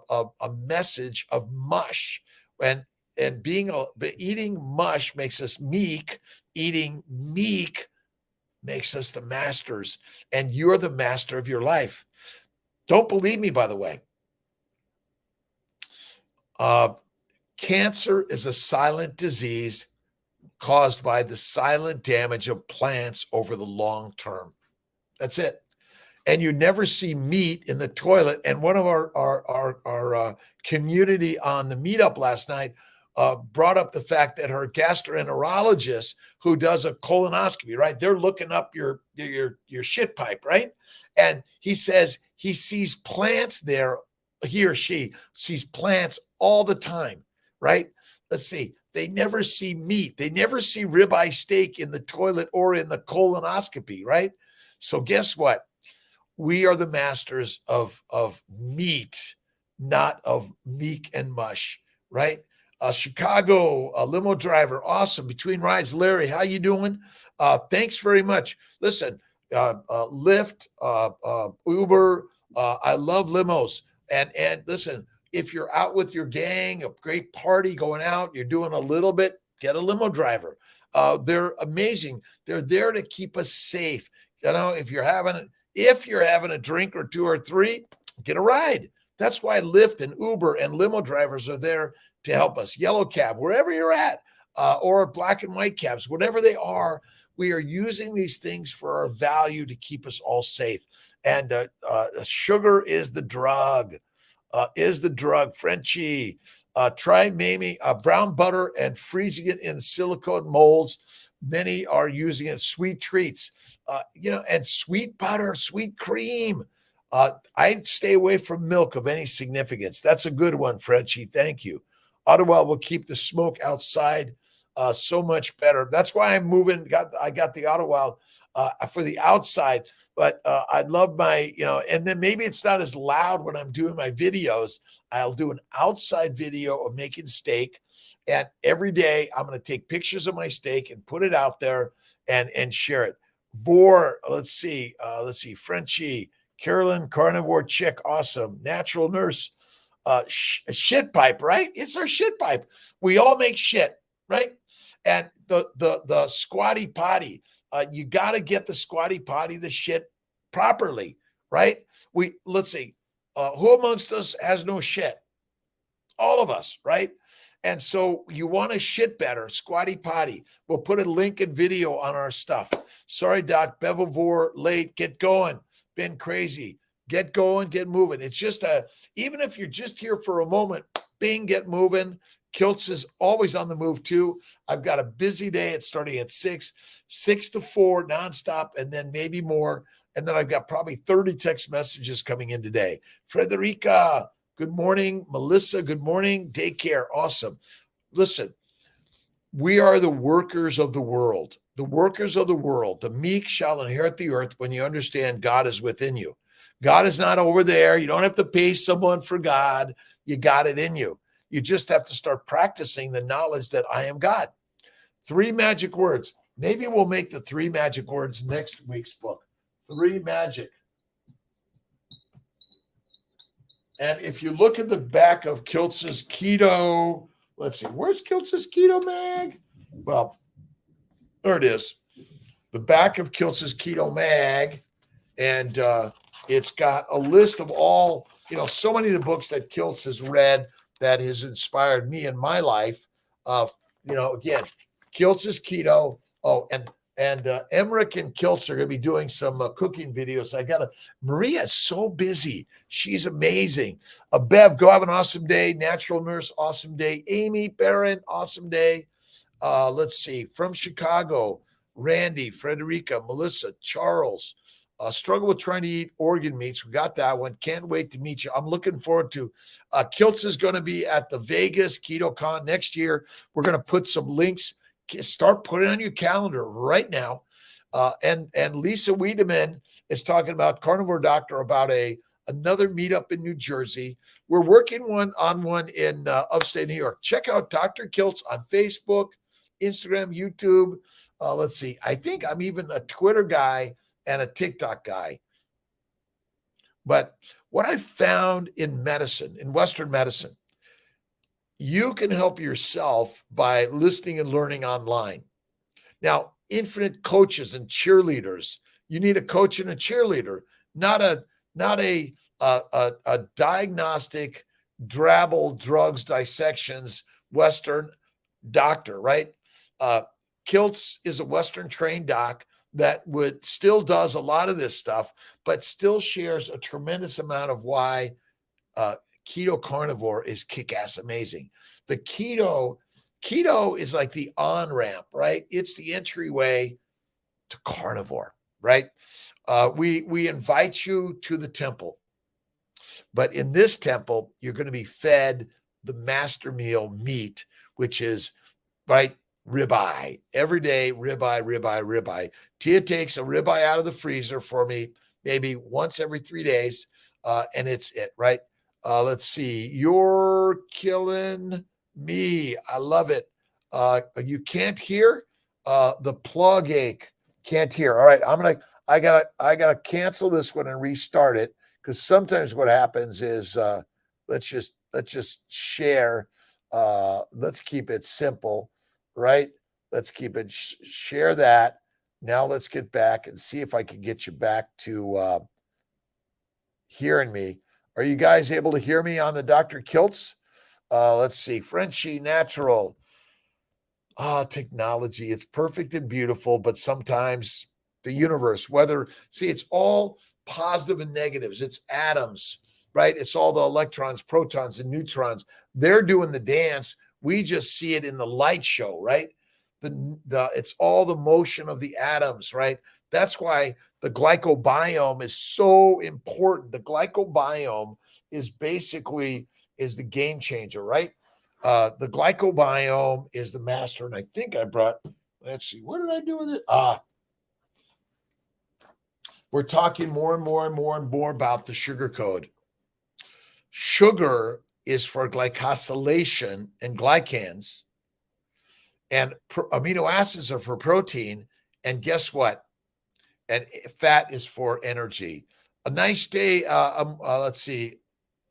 message of mush. And eating mush makes us meek. Eating meek makes us the masters, and you're the master of your life. Don't believe me, by the way. Cancer is a silent disease caused by the silent damage of plants over the long term. That's it. And you never see meat in the toilet. And one of our community on the meetup last night brought up the fact that her gastroenterologist, who does a colonoscopy, right? They're looking up your shit pipe, right? And he says he sees plants there. He or she sees plants all the time, right? Let's see. They never see meat. They never see ribeye steak in the toilet or in the colonoscopy, right? So guess what? We are the masters of meat, not of meek and mush, right? Chicago, a limo driver, awesome. Between rides, Larry, how you doing? Thanks very much. Listen, Lyft, Uber, I love limos. And listen, if you're out with your gang, a great party going out, you're doing a little bit, get a limo driver. They're amazing. They're there to keep us safe. You know, if you're having a drink or two or three, get a ride. That's why Lyft and Uber and limo drivers are there to help us. Yellow cab, wherever you're at, or black and white cabs, whatever they are, we are using these things for our value to keep us all safe. And sugar is the drug. Frenchie, try maybe brown butter and freezing it in silicone molds. Many are using it. Sweet treats, and sweet butter, sweet cream. I'd stay away from milk of any significance. That's a good one, Frenchie. Thank you. Ottawa will keep the smoke outside so much better. That's why I'm moving. I got the Ottawa for the outside, but I'd love my, and then maybe it's not as loud when I'm doing my videos. I'll do an outside video of making steak. And every day I'm going to take pictures of my steak and put it out there and share it. Let's see, Frenchie, Carolyn, carnivore chick, awesome. Natural nurse, shit pipe, right? It's our shit pipe. We all make shit, right? And the squatty potty, you got to get the squatty potty, the shit properly, right? Let's see, who amongst us has no shit? All of us, right? And so you want to shit better, squatty potty. We'll put a link and video on our stuff. Sorry, Doc, Bevivore late. Get going. Been crazy. Get going, get moving. It's just even if you're just here for a moment, bing, get moving. Kiltz is always on the move too. I've got a busy day. It's starting at 6 to 4 nonstop, and then maybe more. And then I've got probably 30 text messages coming in today. Frederica, good morning. Melissa, good morning. Daycare, awesome. Listen, we are the workers of the world. The workers of the world. The meek shall inherit the earth when you understand God is within you. God is not over there. You don't have to pay someone for God. You got it in you. You just have to start practicing the knowledge that I am God. 3 magic words. Maybe we'll make the 3 magic words next week's book. 3 magic. And if you look at the back of Kiltz's keto, let's see, where's Kiltz's keto mag? Well, there it is. The back of Kiltz's keto mag. And it's got a list of all, so many of the books that Kiltz has read that has inspired me in my life. Again, Kiltz's keto. Oh, and Emmerich and Kiltz are going to be doing some cooking videos. Maria's so busy. She's amazing. Bev, go have an awesome day. Natural nurse, awesome day. Amy, Barron, awesome day. Let's see. From Chicago, Randy, Frederica, Melissa, Charles. Struggle with trying to eat organ meats. We got that one. Can't wait to meet you. I'm looking forward to Kiltz is going to be at the Vegas KetoCon next year. We're going to put some links. Start putting on your calendar right now. And Lisa Wiedemann is talking about Carnivore Doctor about another meetup in New Jersey. We're working on one in upstate New York. Check out Dr. Kiltz on Facebook, Instagram, YouTube. Let's see. I think I'm even a Twitter guy and a TikTok guy. But what I found in medicine, in Western medicine, you can help yourself by listening and learning online. Now, infinite coaches and cheerleaders. You need a coach and a cheerleader, not a diagnostic, drabble drugs dissections Western doctor, right? Kiltz is a Western trained doc that still does a lot of this stuff, but still shares a tremendous amount of why keto carnivore is kick-ass amazing. The keto is like the on-ramp, right? It's the entryway to carnivore, right? We invite you to the temple, but in this temple, you're going to be fed the master meal meat, which is, right, ribeye. Every day, ribeye, ribeye, ribeye. Tia takes a ribeye out of the freezer for me maybe once every 3 days, and it's it, right? Let's see. You're killing me. I love it. You can't hear? The plug ache. Can't hear. All right. I gotta cancel this one and restart it, because sometimes what happens is let's just share. Let's keep it simple, right? Let's keep it share that. Now let's get back and see if I can get you back to hearing me. Are you guys able to hear me on the Dr. Kiltz? Let's see. Frenchy Natural. Technology. It's perfect and beautiful, but sometimes the universe, it's all positive and negatives. It's atoms, right? It's all the electrons, protons, and neutrons. They're doing the dance. We just see it in the light show, right? It's all the motion of the atoms, right? That's why the glycobiome is so important. The glycobiome is the game changer, right? The glycobiome is the master. And I think let's see, what did I do with it? We're talking more and more and more and more about the sugar code. Sugar is for glycosylation and glycans, and amino acids are for protein. And guess what? And fat is for energy. A nice day. Let's see.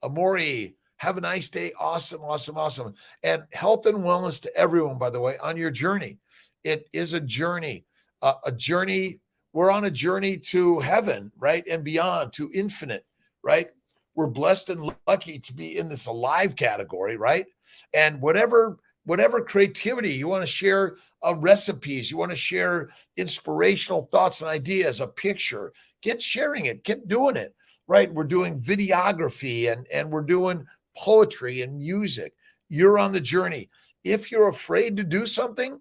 Amori, have a nice day. Awesome, awesome, awesome. And health and wellness to everyone, by the way, on your journey. It is a journey, a journey. We're on a journey to heaven, right? And beyond, to infinite, right? We're blessed and lucky to be in this alive category, right? And whatever creativity you want to share, recipes, you want to share inspirational thoughts and ideas, a picture, get sharing it, get doing it, right? We're doing videography and we're doing poetry and music. You're on the journey. If you're afraid to do something,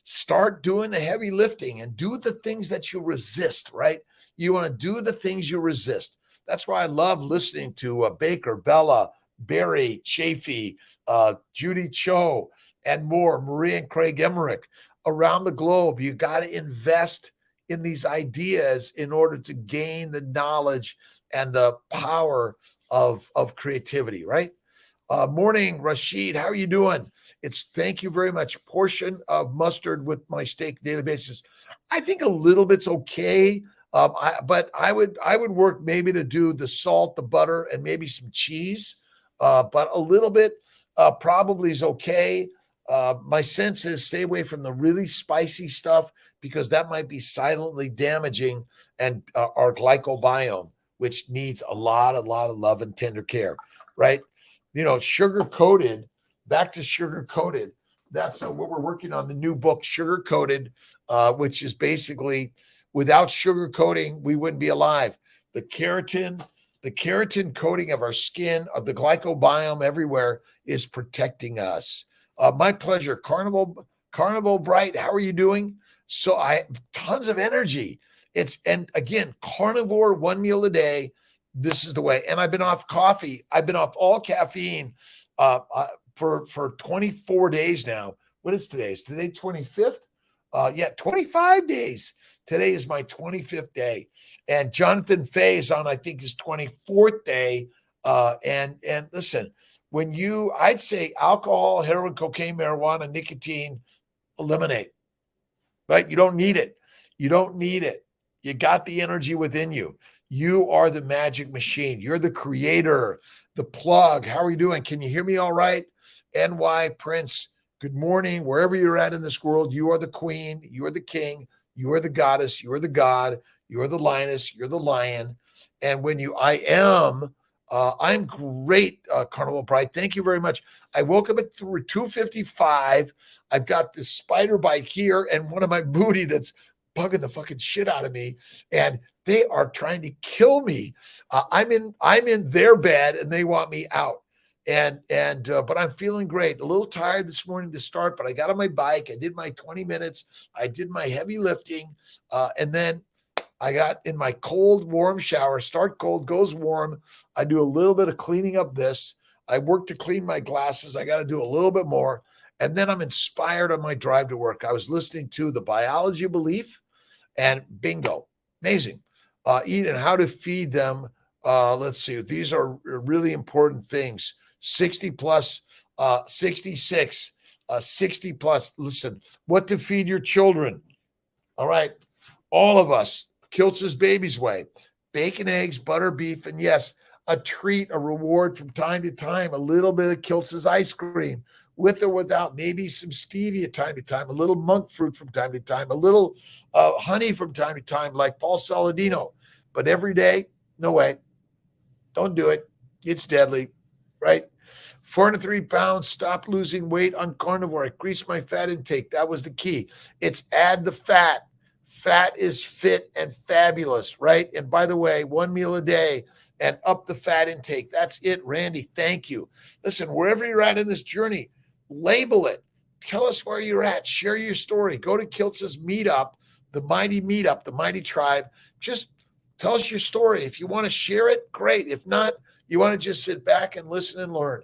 start doing the heavy lifting and do the things that you resist, right? You want to do the things you resist. That's why I love listening to Baker, Bella, Barry, Chafee, Judy Cho, and more, Marie and Craig Emmerich. Around the globe, you got to invest in these ideas in order to gain the knowledge and the power of creativity, right? Morning, Rashid. How are you doing? Thank you very much. Portion of mustard with my steak daily basis. I think a little bit's okay. But I would work maybe to do the salt, the butter, and maybe some cheese. But a little bit probably is okay. My sense is stay away from the really spicy stuff, because that might be silently damaging and our glycobiome, which needs a lot of love and tender care, right? Sugar coated. Back to sugar coated. That's what we're working on. The new book, Sugar Coated, which is basically, without sugar coating, we wouldn't be alive. The keratin coating of our skin, of the glycobiome everywhere, is protecting us. My pleasure. Carnival Bright, how are you doing? So tons of energy. And again, carnivore, 1 meal a day. This is the way. And I've been off coffee. I've been off all caffeine for 24 days now. What is today? Is today 25th? 25 days. Today is my 25th day. And Jonathan Fay is on, I think, his 24th day. And listen, I'd say alcohol, heroin, cocaine, marijuana, nicotine, eliminate, right? You don't need it. You don't need it. You got the energy within you. You are the magic machine. You're the creator, the plug. How are you doing? Can you hear me all right? NY Prince, good morning. Wherever you're at in this world, you are the queen. You are the king. You are the goddess. You are the god. You are the lioness. You're the lion. And when I am I'm great, Carnival Pride. Thank you very much. I woke up at 2:55. I've got this spider bite here and one of my booty that's bugging the fucking shit out of me, and they are trying to kill me. I'm in their bed, and they want me out. But I'm feeling great. A little tired this morning to start, but I got on my bike. I did my 20 minutes. I did my heavy lifting, and then I got in my cold, warm shower. Start cold, goes warm. I do a little bit of cleaning up this. I work to clean my glasses. I got to do a little bit more. And then I'm inspired on my drive to work. I was listening to The Biology of Belief, and bingo, amazing. Eat and how to feed them. Let's see. These are really important things. 60 plus, 66, 60 plus. Listen, what to feed your children. All right. All of us. Kiltz's Baby's Way, bacon, eggs, butter, beef, and yes, a treat, a reward from time to time, a little bit of Kiltz's ice cream, with or without, maybe some stevia time to time, a little monk fruit from time to time, a little honey from time to time, like Paul Saladino. But every day, no way. Don't do it. It's deadly, right? 403 pounds, stop losing weight on carnivore. Increase my fat intake. That was the key. It's add the fat. Fat is fit and fabulous, right? And by the way, 1 meal a day and up the fat intake. That's it, Randy. Thank you. Listen, wherever you're at in this journey, label it. Tell us where you're at. Share your story. Go to Kiltz's Meet Up, the Mighty Meet Up, the Mighty Tribe. Just tell us your story. If you want to share it, great. If not, you want to just sit back and listen and learn.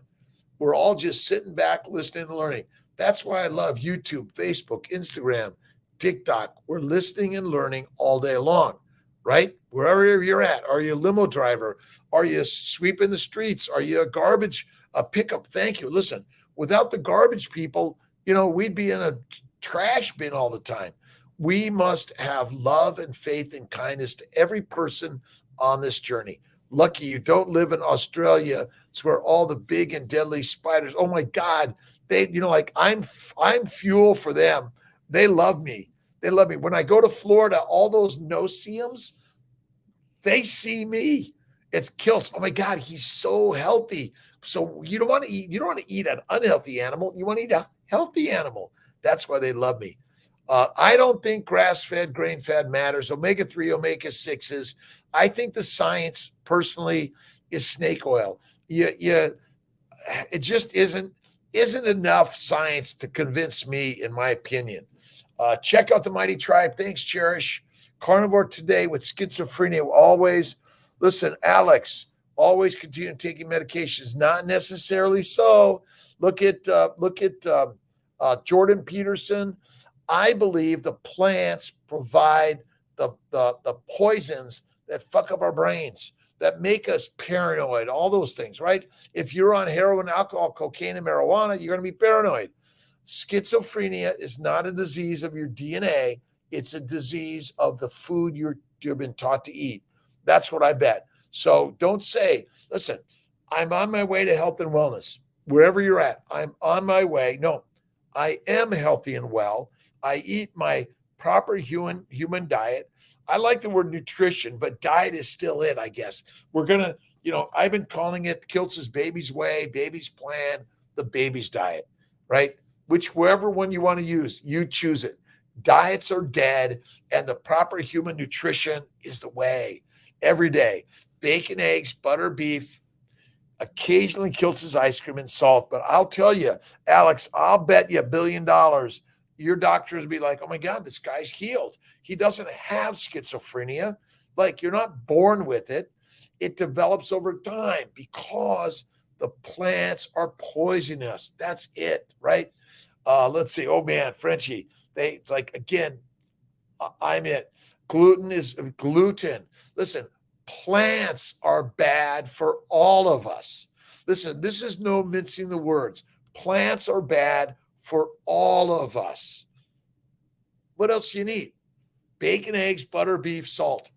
We're all just sitting back, listening and learning. That's why I love YouTube, Facebook, Instagram, TikTok. We're listening and learning all day long, right? Wherever you're at. Are you a limo driver? Are you sweeping the streets? Are you a pickup? Thank you. Listen, without the garbage people, we'd be in a trash bin all the time. We must have love and faith and kindness to every person on this journey. Lucky you don't live in Australia. It's where all the big and deadly spiders, oh my God, I'm fuel for them. They love me. They love me. When I go to Florida, all those no-see-ums, they see me. It's Kiltz. Oh my God, he's so healthy. So you don't want to eat an unhealthy animal. You want to eat a healthy animal. That's why they love me. I don't think grass-fed, grain-fed matters. Omega-3, omega-6s. I think the science, personally, is snake oil. It just isn't enough science to convince me, in my opinion. Check out the Mighty Tribe. Thanks, Cherish. Carnivore today with schizophrenia. Always, listen, Alex, always continue taking medications. Not necessarily so. Look at Jordan Peterson. I believe the plants provide the poisons that fuck up our brains, that make us paranoid, all those things, right? If you're on heroin, alcohol, cocaine, and marijuana, you're going to be paranoid. Schizophrenia is not a disease of your DNA. It's a disease of the food you've been taught to eat. That's what I bet. So don't say, listen, I'm on my way to health and wellness. Wherever you're at, I'm on my way. No, I am healthy and well. I eat my proper human diet. I like the word nutrition, but diet is still it, I guess. We're going to, I've been calling it Kiltz's Baby's Way, Baby's Plan, the Baby's Diet, right? Whichever one you want to use, you choose it. Diets are dead, and the proper human nutrition is the way. Every day, bacon, eggs, butter, beef, occasionally Kiltz's ice cream and salt. But I'll tell you, Alex, I'll bet you $1 billion your doctors will be like, oh my God, this guy's healed. He doesn't have schizophrenia. Like, you're not born with it. It develops over time because the plants are poisonous. That's it, right? Let's see. Oh man, Frenchie. It's like, again, I'm it. Gluten is gluten. Listen, plants are bad for all of us. Listen, this is no mincing the words. Plants are bad for all of us. What else do you need? Bacon, eggs, butter, beef, salt.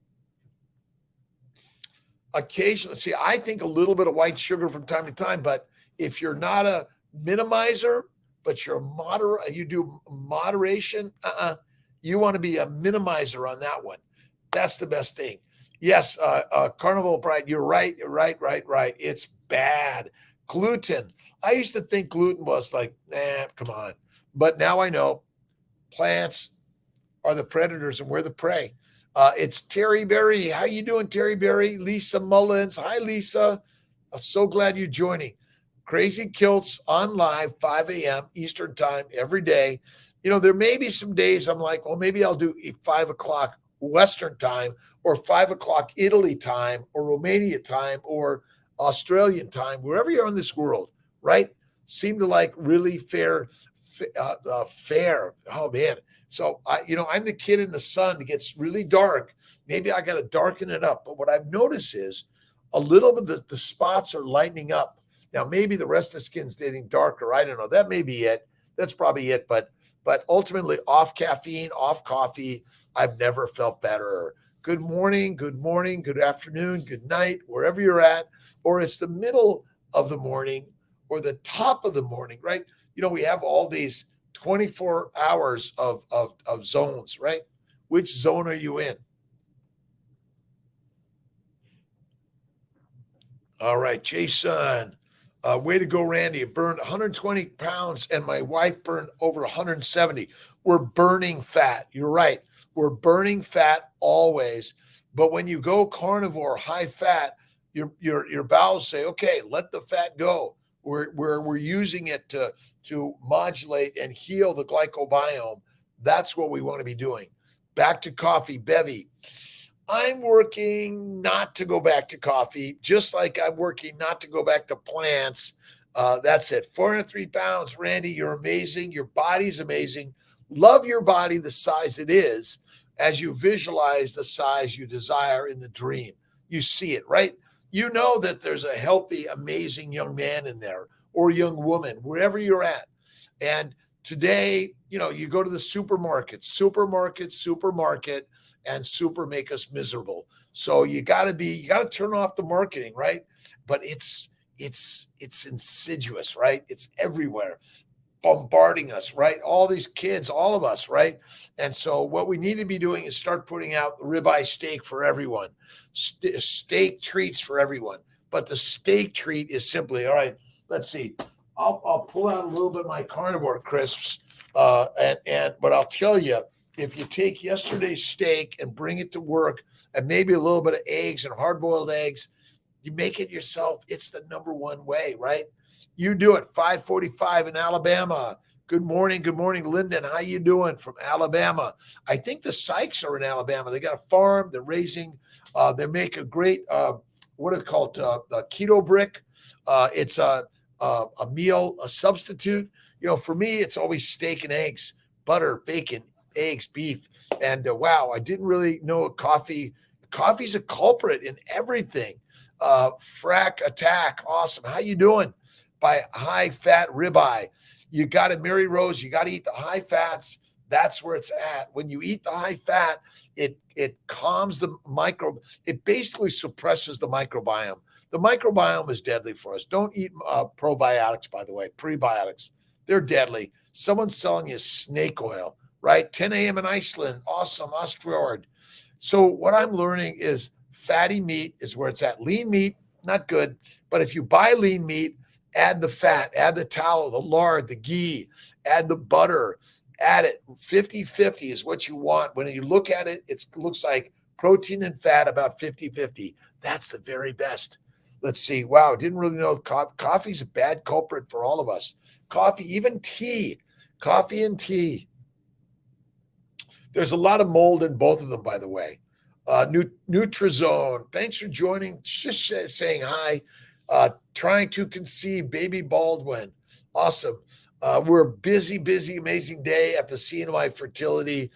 Occasionally, see, I think a little bit of white sugar from time to time, but if you're not a minimizer, but you're you do moderation, you want to be a minimizer on that one. That's the best thing. Yes, Carnival Bride, you're right, right. It's bad. Gluten. I used to think gluten was like, nah, come on. But now I know plants are the predators and we're the prey. It's Terry Berry. How you doing, Terry Berry? Lisa Mullins. Hi, Lisa. I'm so glad you're joining. Crazy Kiltz on live, 5 a.m. Eastern time every day. You know, there may be some days I'm like, well, maybe I'll do 5 o'clock Western time or 5 o'clock Italy time or Romania time or Australian time, wherever you're in this world, right? Seem to like really fair. Oh, man. So I'm the kid in the sun. It gets really dark. Maybe I got to darken it up. But what I've noticed is a little bit the spots are lightening up. Now maybe the rest of the skin's getting darker. I don't know. That may be it. That's probably it. But ultimately, off caffeine, off coffee, I've never felt better. Good morning, good afternoon, good night, wherever you're at, or it's the middle of the morning or the top of the morning, right? We have all these 24 hours of zones, right? Which zone are you in? All right, Jason. Way to go, Randy. I burned 120 pounds and my wife burned over 170. We're burning fat. You're right. We're burning fat always. But when you go carnivore, high fat, your bowels say, okay, let the fat go. We're using it to modulate and heal the glycobiome. That's what we want to be doing. Back to coffee, Bevy. I'm working not to go back to coffee, just like I'm working not to go back to plants. That's it. 403 pounds. Randy, you're amazing. Your body's amazing. Love your body the size it is as you visualize the size you desire in the dream. You see it, right? You know that there's a healthy, amazing young man in there or young woman, wherever you're at. And today, you go to the supermarket, and super make us miserable. So you got to turn off the marketing, right? But it's insidious, right? It's everywhere, bombarding us, right? All these kids, all of us, right? And so what we need to be doing is start putting out ribeye steak for everyone, steak treats for everyone. But the steak treat is simply, all right, let's see. I'll pull out a little bit of my carnivore crisps, but I'll tell you, if you take yesterday's steak and bring it to work and maybe a little bit of eggs and hard-boiled eggs, you make it yourself. It's the number one way, right? You do it. 5:45 in Alabama. Good morning, Lyndon. How you doing from Alabama? I think the Sykes are in Alabama. They got a farm. They're raising. They make a great what are they called? Keto brick. It's a meal, a substitute. For me, it's always steak and eggs, butter, bacon, eggs, beef. And wow, I didn't really know coffee. Coffee's a culprit in everything. Frack attack. Awesome. How you doing? By high fat ribeye. You got to, Mary Rose, you got to eat the high fats. That's where it's at. When you eat the high fat, it calms the it basically suppresses the microbiome. The microbiome is deadly for us. Don't eat probiotics, by the way, prebiotics. They're deadly. Someone's selling you snake oil, right? 10 a.m. in Iceland. Awesome. Ostfjord. So what I'm learning is fatty meat is where it's at. Lean meat, not good. But if you buy lean meat, add the fat, add the tallow, the lard, the ghee, add the butter, add it. 50-50 is what you want. When you look at it, it looks like protein and fat about 50-50. That's the very best. Let's see. Wow, didn't really know coffee's a bad culprit for all of us. Coffee, even tea. Coffee and tea. There's a lot of mold in both of them, by the way. Nutrizone. Thanks for joining. Just saying hi. Trying to conceive baby Baldwin. Awesome. We're busy, amazing day at the Cny Fertility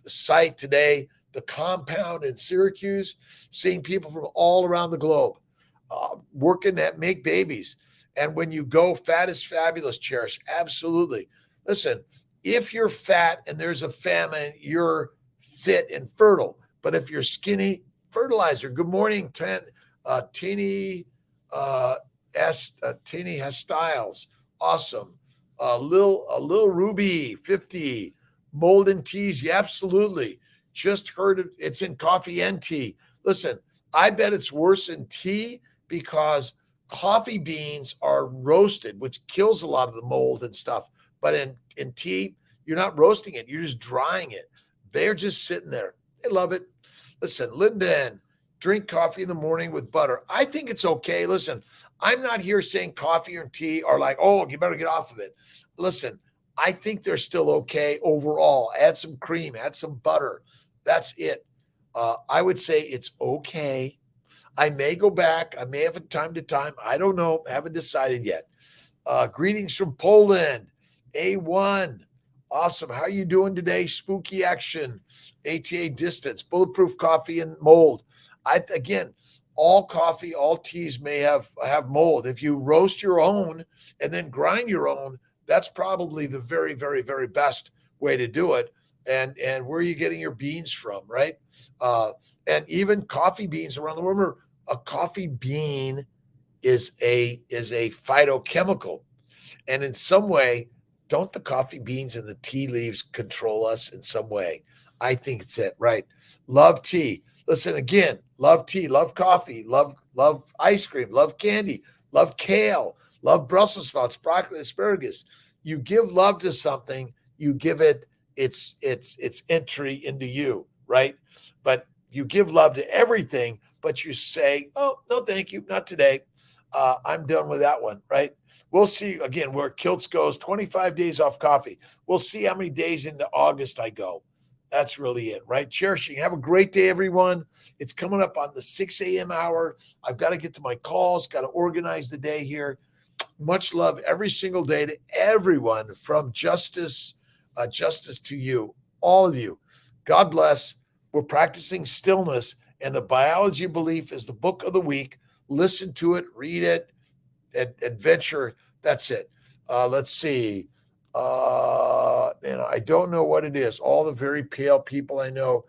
site today, the compound in Syracuse, seeing people from all around the globe working at make babies. And when you go, fat is fabulous, Cherish. Absolutely. Listen, if you're fat and there's a famine, you're fit and fertile. But if you're skinny, fertilizer. Good morning, Cny has styles. Awesome. A little Ruby 50 Molden teas. Yeah, absolutely. Just heard it. It's in coffee and tea. Listen, I bet it's worse in tea because coffee beans are roasted, which kills a lot of the mold and stuff. But in tea, you're not roasting it, you're just drying it. They're just sitting there. They love it. Listen, Lyndon, drink coffee in the morning with butter. I think it's okay. Listen, I'm not here saying coffee or tea are like, oh, you better get off of it. Listen, I think they're still okay overall. Add some cream, add some butter. That's it. I would say it's okay. I may go back. I may have it time to time. I don't know. Haven't decided yet. Greetings from Poland. A1. Awesome. How you doing today? Spooky action. ATA distance. Bulletproof coffee and mold. Again, all coffee, all teas may have mold. If you roast your own and then grind your own, that's probably the very, very, very best way to do it. And where are you getting your beans from, right? And even coffee beans around the world. Remember, a coffee bean is a phytochemical, and in some way, don't the coffee beans and the tea leaves control us in some way? I think it's it, right? Love tea. Listen again, love tea, love coffee, love ice cream, love candy, love kale, love Brussels sprouts, broccoli, asparagus. You give love to something, you give it its entry into you, right? But you give love to everything, but you say, "Oh, no, thank you, not today. I'm done with that one," right? We'll see again where Kiltz goes. 25 days off coffee. We'll see how many days into August I go. That's really it, right? Cherishing. Have a great day, everyone. It's coming up on the 6 a.m. hour. I've got to get to my calls, got to organize the day here. Much love every single day to everyone from justice to you, all of you. God bless. We're practicing stillness, and the biology of belief is the book of the week. Listen to it, read it, adventure. That's it. Let's see. I don't know what it is. All the very pale people I know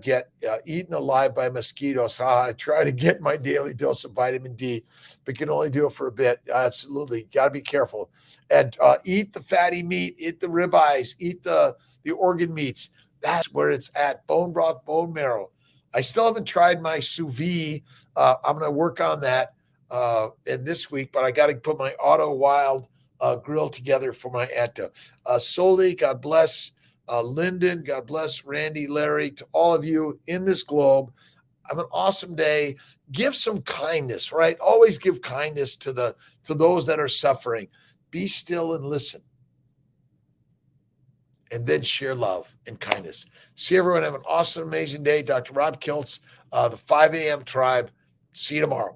get eaten alive by mosquitoes. I try to get my daily dose of vitamin D, but can only do it for a bit. Absolutely. Got to be careful. And eat the fatty meat, eat the ribeyes, eat the organ meats. That's where it's at. Bone broth, bone marrow. I still haven't tried my sous vide. I'm going to work on that in this week, but I got to put my Auto Wild grill together for my Etta. Soli, God bless. Lyndon, God bless. Randy, Larry, to all of you in this globe. Have an awesome day. Give some kindness, right? Always give kindness to those that are suffering. Be still and listen. And then share love and kindness. See everyone. Have an awesome, amazing day. Dr. Rob Kiltz, the 5 a.m. tribe. See you tomorrow.